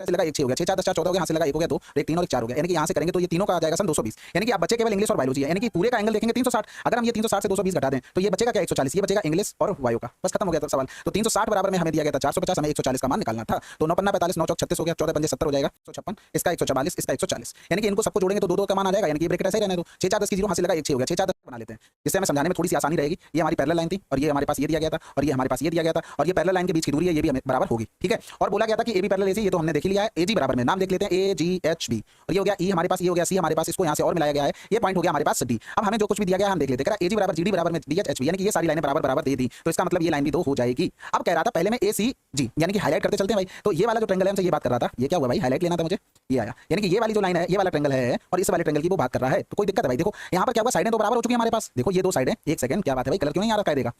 से लगा 1 6 हो गया, 6 4 10 4 14 हो गया, यहाँ से लगा 1 हो गया 2, 1 3 और 1 4 हो गया। यानी कि यहाँ से करेंगे तो ये तीनों का आ जाएगा सन 220। यानी कि आप बच्चे केवल इंग्लिश और बायोलॉजी है, यानी कि पूरे का एंगल देखेंगे 360। अगर हम ये 360 से 220 घटा दें तो ये बचेगा क्या 140, ये बचेगा इंग्लिश और बायो का। बस खत्म हो गया था सवाल। तो 360 बराबर में हमें दिया गया था 450, हमें 140 का मान निकालना था। तो 9 पन्ना 45, 9 चौक 36 हो गया, 14 पंजे 70 हो जाएगा 156, इसका 144, इसका 140। यानी कि इनको सबको जोड़ेंगे तो 2 2 का मान आ जाएगा। यानी कि ये ब्रैकेट ऐसे ही रहने दो, 6 4 10 की 0 यहाँ से लगा 1 6 हो गया, 6 4 10 बना लेते हैं, जिससे हमें समझाने में थोड़ी सी आसानी रहेगी। ये हमारी पैरेलल लाइन थी और ये हमारे पास ये दिया गया था और ये हमारे पास ये दिया गया था और ये पैरेलल लाइन के बीच की दूरी है, ये भी हमें बराबर होगी। ठीक है, और बोला गया था कि ए बी पैरेलल एसी, ये तो हमने देख लिया है। एजी बराबर में नाम देख लेते हैं AGHB, और ये हो गया ई हमारे पास, ये हो गया सी हमारे पास, इसको यहाँ से और मिलाया गया है, ये पॉइंट हो गया हमारे पास डी। अब हमें जो कुछ भी दिया गया हम देख लेते हैं। एजी बराबर GD बराबर में BHHB, यानी कि ये सारी लाइनें बराबर बराबर दे दी, तो इसका मतलब ये लाइन भी 2 हो जाएगी। अब कह रहा था पहले में ACG, यानी कि हाईलाइट करते चलते हैं भाई। तो ये वाला जो ट्रायंगल है हमसे ये बात कर रहा था, ये क्या हुआ भाई, हाईलाइट लेना था मुझे, ये आया। यानी कि ये वाली जो लाइन है, ये वाला ट्रायंगल है और इस वाले ट्रायंगल की वो बात कर रहा है। तो कोई दिक्कत है भाई? देखो यहाँ पर क्या हुआ, साइडें तो बराबर हो चुकी है हमारे पास। देखो ये 2 साइडें, एक सेकंड, क्या बात है भाई, कलर क्यों नहीं आ रहा है? देगा,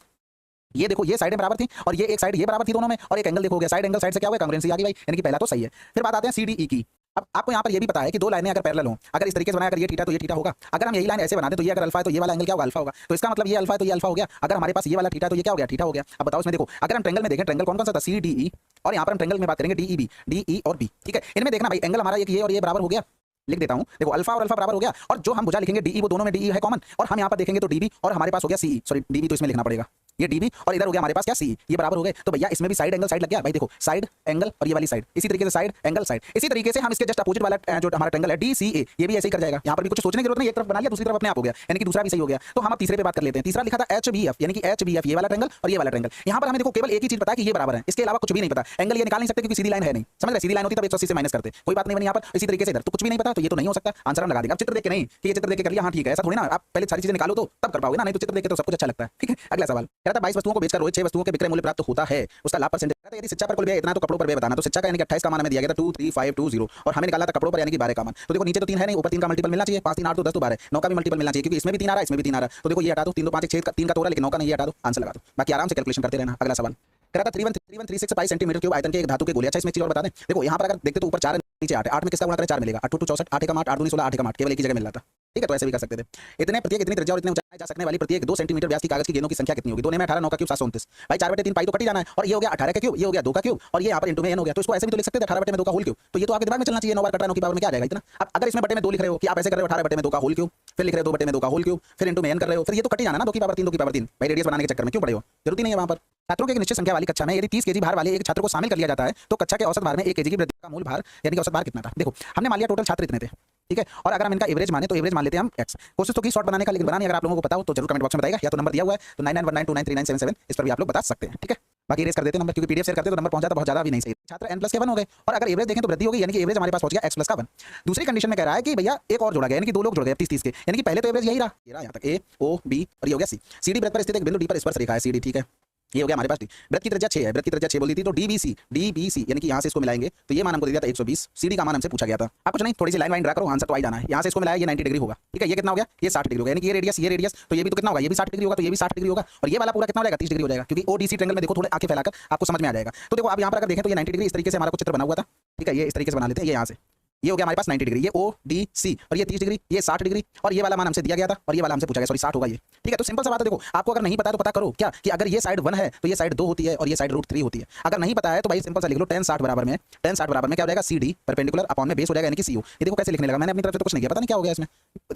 ये देखो ये साइडें बराबर थी और ये एक साइड ये बराबर थी दोनों में, और एक एंगल देखो हो गया, साइड एंगल साइड से क्या हुआ, कांग्रुएंसी आ गई भाई। यानी कि पहला तो सही है। फिर बात आते हैं CDE की। अब आपको यहाँ पर ये भी पता है कि 2 लाइनें अगर पैरेलल हो, अगर इस तरीके से बनाया, अगर ये थीटा तो ये थीटा होगा। अगर हम यही लाइन ऐसे बना दें तो ये अगर अल्फा है तो ये वाला एंगल क्या होगा, अल्फा होगा। तो इसका मतलब ये अल्फा है तो ये अल्फा हो गया। अगर हमारे पास ये वाला थीटा तो ये क्या हो गया, थीटा हो गया। अब बताओ इसमें देखो, अगर हम ट्रायंगल में देखें, ट्रायंगल कौन कौन सा था, CDE, और यहाँ पर हम ट्रायंगल में बात करेंगे DEB, DE और B। ठीक है, इनमें देखना भाई एंगल हमारा ये और ये बराबर हो गया। लिख देता हूं, देखो अल्फा और अल्फा बराबर हो गया, और जो हम भुजा लिखेंगे DE, वो दोनों में DE है कॉमन, और हम यहाँ पर देखेंगे तो DB और हमारे पास हो गया CE, सॉरी DB तो इसमें लिखना पड़ेगा, ये DB और इधर हो गया हमारे पास क्या CE, ये बराबर हो गए। तो भैया इसमें भी साइड एंगल साइड लग गया भाई। देखो साइड एंगल और ये वाली साइड, इसी तरीके से साइड एंगल साइड, इसी तरीके से हम इसके जस्ट अपोजिट वाला जो हमारा ट्रायंगल है DCA, ये भी ऐसे ही कर जाएगा। यहाँ पर भी कुछ सोचने की जरूरत नहीं, एक तरफ बना लिया दूसरी तरफ अपने आप हो गया, यानी कि दूसरा भी सही हो गया। तो हम अब तीसरे पे बात कर लेते हैं। तीसरा लिखा था HBF, यानी कि HBF ये वाला ट्रायंगल और ये वाला ट्रायंगल। यहाँ पर हमें देखो केवल एक ही चीज पता है कि ये बराबर है, इसके अलावा कुछ भी नहीं पता। एंगल ये निकाल नहीं सकते क्योंकि सीधी लाइन है नहीं, समझ रहे? सीधी लाइन होती तब 180 से माइनस करते, कोई बात नहीं बनी यहाँ पर। इसी तरीके से इधर तो कुछ भी नहीं पता, तो ये तो नहीं हो सकता, आंसर हम लगा देंगे। अब चित्र देख के नहीं कि ये चित्र देख के कर लिया, हाँ ठीक है, ऐसा थोड़ी ना। आप पहले सारी चीजें निकालो तो तब कर पाओगे ना, नहीं तो चित्र देख के तो सब कुछ अच्छा लगता है। ठीक है, अगला सवाल कह रहा था 22 वस्तुओं को बेचकर रोहित 6 वस्तुओं के विक्रय मूल्य प्राप्त होता है, उसका लाभ परसेंट। यदि शिक्षा पर कुल व्यय इतना तो कपड़ों पर व्यय बताना। तो शिक्षा का यानी कि 28 का मान हमें दिया गया था 23520, और हमें निकाला था कपड़ों पर यानी कि 12 का मान। तो देखो नीचे तो 3 है नहीं, ऊपर 3 का मल्टीपल मिलना चाहिए, 5 3 8 तो 10 तो 12, 9 का भी मल्टीपल मिलना चाहिए क्योंकि इसमें भी 3 आ रहा है, इसमें भी 3 आ रहा है। तो देखो ये हटा दो, 3 2 5 1 6 3 का तो हो रहा है, लेकिन 9 का नहीं, हटा दो, आंसर लगा दो। बाकी आराम से कैलकुलेशन करते रहना। अगला सवाल कह रहा था 3136 सेंटीमीटर क्यूब आयतन के एक धातु के गोले। अच्छा इसमें चीज और बता दें, देखो यहाँ पर अगर देखते तो ऊपर 4 नीचे 8 है, 8 में किसका गुणा करें 4 मिलेगा, 8 2 64, 8 1 8, 8 2 16, 8 1 8, केवल एक ही जगह मिल रहा था। ठीक है, तो ऐसे भी कर सकते थे। इतने प्रत्येक इतनी त्रिज्या और इतने ऊंचाई जा सकने वाली प्रत्येक 2 सेंटीमीटर व्यास की कागज की गेंदों की संख्या कितनी होगी? 2 में 18, 9 का क्यूब 729 भाई, 4/3 पाई तो कट ही जाना है, और ये हो गया 18 का क्यूब, ये हो गया 2 का क्यूब, और ये यहाँ पर इंटू में n हो गया। तो इसको ऐसे भी तो लिख सकते थे 18/2 का होल क्यूब। तो ये तो आपके दिमाग में चलना चाहिए, 9 बार कट रहा है, 9 की पावर में क्या आ जाएगा इतना। अब अगर इसमें बटे में 2 लिख रहे हो कि आप ऐसे कर रहे हो 18/2 का होल क्यूब, फिर लिख रहे हो 2/2 का होल क्यूब, फिर इंटू में n कर रहे हो, फिर ये तो कट ही जाना ना, 2 की पावर 3 2 की पावर 3 भाई। रेडियस बनाने के चक्कर में क्यों पड़े हो, जरूरत नहीं है वहां पर। छात्रों की एक निश्चित संख्या वाली कक्षा में यदि 30 केजी भार वाले एक छात्र को शामिल कर लिया जाता है तो कक्षा के औसत भार में 1 केजी की वृद्धि का मूल भार यानी कि औसत भार कितना था? देखो हमने मान लिया टोटल छात्र इतने थे, ठीक है, और अगर हम इनका एवरेज माने तो एवरेज मान लेते हैं हम x। कोशिश तो की शॉर्ट बनाने का, लेकिन बनानी अगर आप लोगों को पता हो तो जरूर कमेंट बॉक्स में बताइएगा, या तो नंबर दिया हुआ है तो 9919293977 इस पर भी आप लोग बता सकते हैं। ठीक है, बाकी रेस कर देते हैं नंबर, क्योंकि पीडीएफ शेयर करते तो नंबर पहुंचा तो बहुत ज्यादा भी नहीं सही। छात्र n+ के 1 हो गए, और अगर एवरेज देखें तो वृद्धि होगी, यानी कि एवरेज हमारे पास पहुंच गया x+ का 1। दूसरी कंडीशन में कह रहा है कि भैया एक और जोड़ा गया, यानी कि 2 लोग जुड़ गए 30 30 के, यानी कि पहले तो एवरेज यही रहा, ये रहा यहाँ तक A O B और ये हो गया C। CD वृत्त पर स्थित एक बिंदु D पर स्पर्श रेखा है CD, ठीक है, ये हो गया हमारे पास D। वृत्त की त्रिज्या 6 है, वृत्त की त्रिज्या 6 बोल दी थी, तो DBC यानी कि यहाँ से इसको मिलाएंगे तो ये मान हमको दिया था 120, CD का मान हमसे पूछा गया था। आप कुछ नहीं, थोड़ी सी लाइन वाइन ड्रा करो, आंसर तो आ जाना है। यहाँ से इसको मिलाया, ये 90 डिग्री होगा, ठीक है, ये कितना हो गया, ये 60 डिग्री होगा, यानी कि ये रेडियस तो ये भी तो कितना होगा, ये भी 60 डिग्री होगा, तो ये भी 60 डिग्री होगा, और ये वाला पूरा कितना हो जाएगा 30 डिग्री हो जाएगा, क्योंकि ODC ट्रायंगल में देखो थोड़े आंखें फैलाकर आपको समझ में आ जाएगा। तो देखो आप यहाँ पर अगर देखें तो ये 90 डिग्री इस तरीके से हमारा कुछ चित्र बना हुआ था, ठीक है, ये इस तरीके से बना लेते हैं, ये यहाँ से ये हो गया हमारे पास 90 डिग्री, ये ODC, और ये 30 डिग्री, ये 60 डिग्री, और ये वाला मान हमसे दिया गया था और ये वाला हमसे पूछा गया, सॉरी 60 होगा ये। ठीक है, तो सिंपल सा बात है, देखो आपको अगर नहीं पता है तो पता करो क्या कि अगर ये साइड 1 है तो ये साइड 2 होती है और ये साइड √3 होती है। अगर नहीं पता है तो भाई सिंपल सा लिख लो tan 60 बराबर में क्या हो जाएगा CD परपेंडिकुलर अपॉन में बेस हो जाएगा, यानी कि CO। ये देखो कैसे लिखने लगा, मैंने अपनी तरफ से तो कुछ नहीं किया, पता नहीं क्या हो गया इसमें,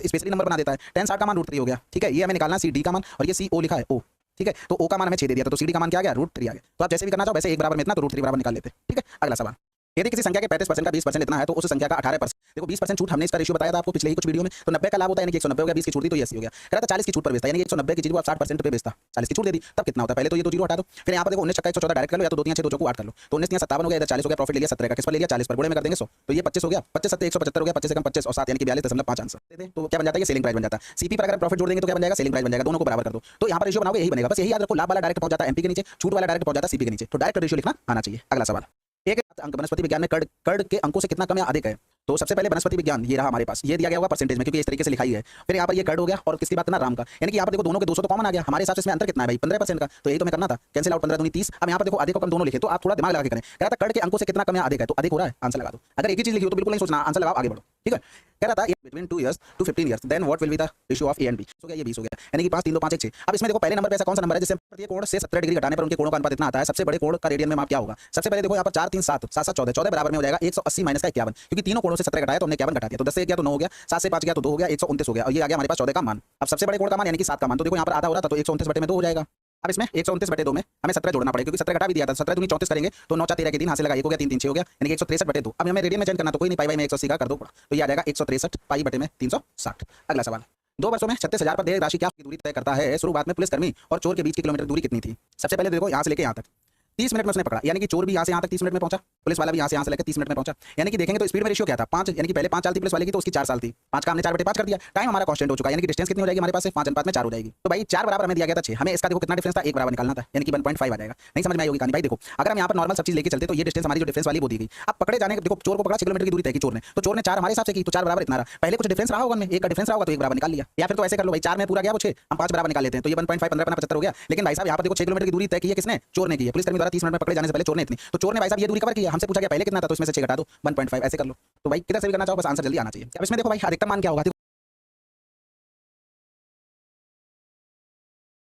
स्पेशली नंबर बना देता है। tan 60 का मान √3 हो गया, ठीक है, ये हमें निकालना CD का मान, और ये CO लिखा है O, ठीक है, तो O का मान हमें 6 दे दिया था, तो CD का मान क्या आ गया √3 आ गया। तो आप जैसे भी करना चाहो वैसे एक बराबर में इतना तो √3 बराबर निकाल लेते हैं। ठीक है, अगला सवाल, यदि किसी संख्या के 35% का 20% इतना है तो उस संख्या का 18%, देखो 20% छूट हमने इसका रेशियो बताया था आपको पिछले ही कुछ वीडियो में, तो 90 का लाभ होता है, यानी कि 190 हो गया, 20 की छूट दी तो ये 80 हो गया। कह रहा था 40 की छूट पर बेचता है, यानी कि 190 की चीज को आप 60% पे बेचता, 40 की छूट दे दी, तब कितना होता है? पहले तो ये तो 0 हटा दो, फिर यहाँ पर देखो 19 छक्का 114 डायरेक्ट कर लो, या तो 2 3 6 2 4 8 कर लो, तो 19 57 हो गया, इधर 40 हो गया, प्रॉफिट ले लिया 17 का, किस पर ले लिया 40 पर, बुढ़े में कर देंगे 100, तो ये 25 हो गया, 25 7 175 हो गया, 25 से कम 25 और 7 यानी कि 42.5 आंसर। तो क्या बन जाता है, ये सेलिंग प्राइस बन जाता है। सीपी पर अगर प्रॉफिट जोड़ देंगे तो क्या बन जाएगा, सेलिंग प्राइस बन जाएगा, दोनों को बराबर कर दो, तो यहाँ पर रेशियो बनाओगे यही बनेगा, बस यही याद रखो, लाभ वाला डायरेक्ट पहुंच जाता है एमपी के नीचे, छूट वाला डायरेक्ट पहुंच जाता है सीपी के नीचे, तो डायरेक्ट रेशियो लिखना आना चाहिए। अगला सवाल, एक अंक वनस्पति विज्ञान में कड़ के अंकों से कितना कम या अधिक है? तो सबसे पहले वनस्पति विज्ञान ये रहा हमारे पास, ये दिया गया होगा परसेंटेज में क्योंकि इस तरीके से लिखाई है। फिर यहाँ पर ये कड़ हो गया, और किसकी बात करना, राम का, यानी कि यहाँ पर देखो दोनों के 200 तो कॉमन आ गया, हमारे हिसाब से इसमें अंतर कितना है भाई 15% का, तो यही तो मैं करना था, कैंसिल आउट 15 दूनी 30। अब यहाँ पर देखो अधिक और कम दोनों लिखे, तो आप थोड़ा दिमाग लगा के करें। कह रहा था कड़ के अंकों से कितना कम या अधिक है, तो अधिक हो रहा है, आंसर लगा दो। अगर एक ही चीज लिखी हो तो बिल्कुल नहीं सोचना, आंसर लगाओ आगे बढ़ो। ठीक है, कह रहा था between 2 years to 15 years then what will be the ratio of A and B. हो गया, ये 20 हो गया, यानी कि 5 3 2 5 1 6। अब इसमें देखो पहले नंबर पे ऐसा कौन सा नंबर है जिससे प्रत्येक कोण से 17 डिग्री घटाने पर उनके कोणों का अनुपात इतना आता है। सबसे बड़े कोण का रेडियन में माप क्या होगा? सबसे पहले देखो यहाँ पर 4 3 7 7 7 14 14 बराबर में हो जाएगा 180 माइनस का 51, क्योंकि तीनों कोणों से 17 घटाया तो हमने 51 घटा दिया, तो 10 से 1 गया तो 9 हो गया, 7 से 5 गया तो 2 हो गया, 129 हो गया, और ये आ गया हमारे पास 14 का मान। अब सबसे बड़े कोण का मान यानी कि 7 का मान, तो देखो यहाँ पर आधा हो रहा था तो 129 बटे में 2 हो जाएगा। अब इसमें 129 बटे 2 में हमें 17 जोड़ना पड़ेगा, क्योंकि 17 घटा भी दिया था, 17 दूनी 34 करेंगे तो 9 4 13 के 3 हाथ से लगा 1 हो गया, 3 3 6 हो गया, यानी कि 163 बटे 2। अब हमें रेडियन में चेंज करना तो कोई नहीं, पाई बाई में 180 का कर दो, तो ये आ जाएगा 163 पाई बटे में 360। अगला सवाल, 2 वर्षों में 36,000 पर देय राशि क्या दूरी तय करता है? शुरुआत में पुलिसकर्मी और चोर के बीच की किलोमीटर दूरी कितनी थी? सबसे पहले देखो यहाँ से लेके यहाँ तक 30 मिनट में उसने पकड़ा, यानी कि चोर भी यहाँ से यहाँ तक 30 मिनट में पहुंचा, पुलिस वाला भी यहाँ से लेकर 30 मिनट में पहुंचा, यानी कि देखेंगे तो स्पीड में रेशियो क्या था? 5, यानी कि पहले 5 चाल थी पुलिस वाले की तो उसकी 4 साल थी, 5 का हमने 4 बटे 5 कर दिया, टाइम हमारा कांस्टेंट हो चुका है, यानी कि डिस्टेंस कितनी हो जाएगी हमारे पास से 5 अनुपात में 4 हो जाएगी। तो भाई 4 बराबर हमें दिया गया था 6, हमें इसका देखो कितना डिफरेंस था, 1 बराबर निकालना था, यानी कि 1.5 आ जाएगा। नहीं समझ में आई होगी कहानी भाई। देखो अगर हम यहाँ पर नॉर्मल सब चीज लेके चलते तो ये डिस्टेंस हमारी जो डिफरेंस वाली वो दी गई। अब पकड़े जाने देखो चोर को पकड़ा 6 किलोमीटर की दूरी तय की चोर ने, तो चोर ने 4 हमारे हिसाब से की तो 4 बराबर इतना रहा, पहले कुछ डिफरेंस रहा होगा उनमें, 1 का डिफरेंस रहा होगा तो 1 बराबर निकाल लिया, या फिर तो ऐसे कर लो भाई 4 में पूरा गया वो 6, हम 5 बराबर निकाल लेते हैं, तो ये 1.5 15 75 हो गया। लेकिन भाई साहब यहाँ पर देखो 6 किलोमीटर की दूरी तय की है किसने? चोर ने की है, पुलिसकर्मी द्वारा 30 मिनट में पकड़े जाने से पहले चोर ने इतनी, तो चोर ने भाई साहब ये दूरी कवर किया, हमसे पूछा गया पहले कितना था तो इसमें से 6 घटा दो 1.5, ऐसे कर लो। तो भाई कितना से भी करना चाहो बस आंसर जल्दी आना चाहिए। अब इसमें देखो भाई अधिकतम मान क्या होगा?